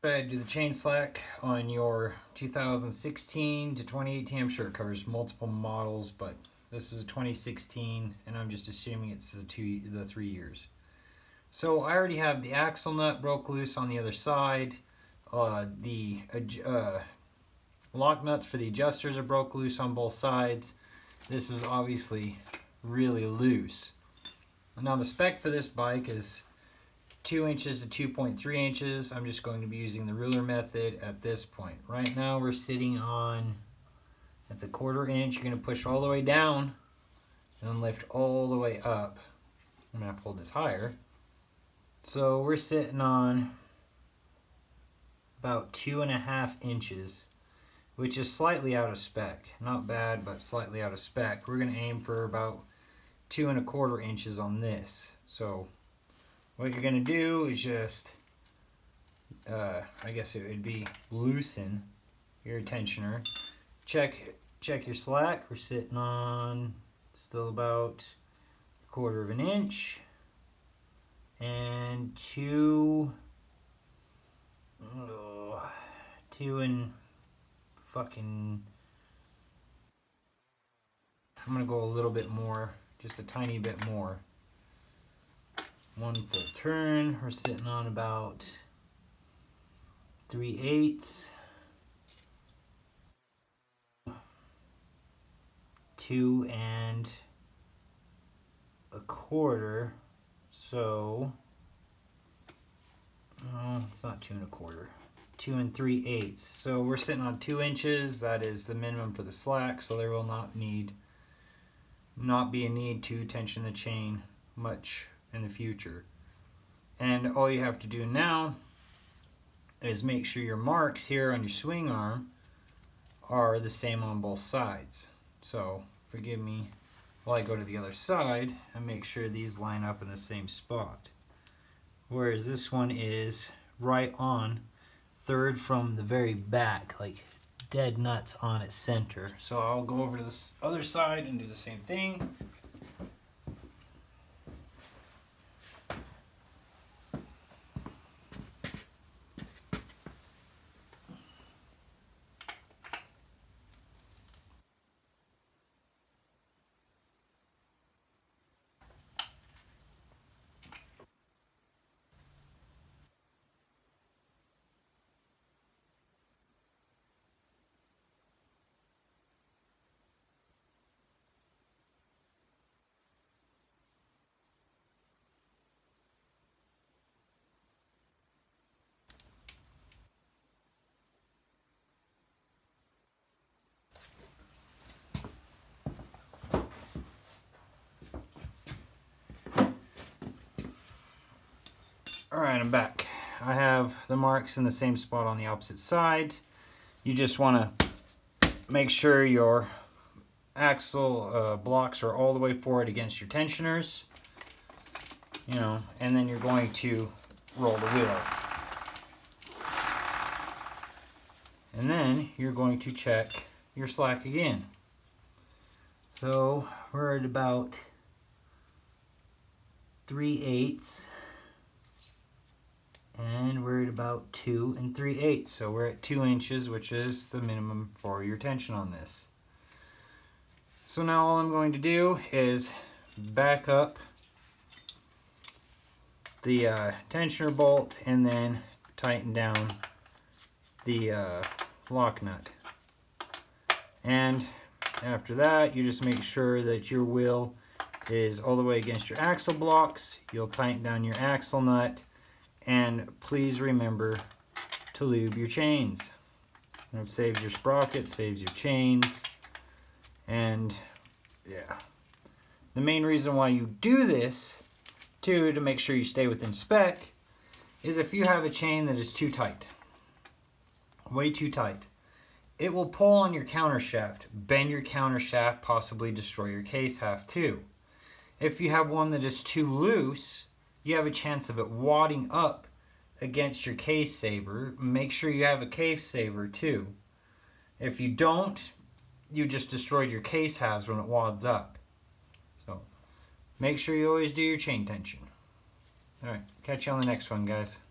I do the chain slack on your 2016 to 2018. I'm sure it covers multiple models, but this is a 2016, and I'm just assuming it's the 3 years. So I already have the axle nut broke loose on the other side. The lock nuts for the adjusters are broke loose on both sides. This is obviously really loose. Now the spec for this bike is 2 inches to 2.3 inches. I'm just going to be using the ruler method at this point. Right now we're sitting on, that's a 1/4 inch. You're going to push all the way down and then lift all the way up. I'm going to pull this higher. So we're sitting on about 2.5 inches, which is slightly out of spec. Not bad, but slightly out of spec. We're going to aim for about 2.25 inches on this. So what you're going to do is just, I guess it would be loosen your tensioner. Check your slack. We're sitting on still about 1/4 inch. And two and fucking, I'm gonna go a little bit more, just a tiny bit more. 1 full turn, we're sitting on about 3/8. 2 1/4. So, it's not 2 1/4. 2 3/8. So we're sitting on 2 inches. That is the minimum for the slack. So there will not be a need to tension the chain much in the future. And all you have to do now is make sure your marks here on your swing arm are the same on both sides. So forgive me while I go to the other side and make sure these line up in the same spot. Whereas this one is right on, third from the very back, like dead nuts on its center. So I'll go over to this other side and do the same thing. Alright, I'm back. I have the marks in the same spot on the opposite side. You just want to make sure your axle blocks are all the way forward against your tensioners, and then you're going to roll the wheel. And then you're going to check your slack again. So we're at about 3/8. And we're at about 2 3/8. So we're at 2 inches, which is the minimum for your tension on this. So now all I'm going to do is back up the tensioner bolt and then tighten down the lock nut. And after that, you just make sure that your wheel is all the way against your axle blocks. You'll tighten down your axle nut. And please remember to lube your chains. It saves your sprocket, saves your chains, and yeah. The main reason why you do this, too, to make sure you stay within spec, is if you have a chain that is too tight, way too tight, it will pull on your counter shaft, bend your counter shaft, possibly destroy your case half too. If you have one that is too loose, you have a chance of it wadding up against your case saver. Make sure you have a case saver too. If you don't, you just destroyed your case halves when it wads up. So make sure you always do your chain tension. Alright, catch you on the next one, guys.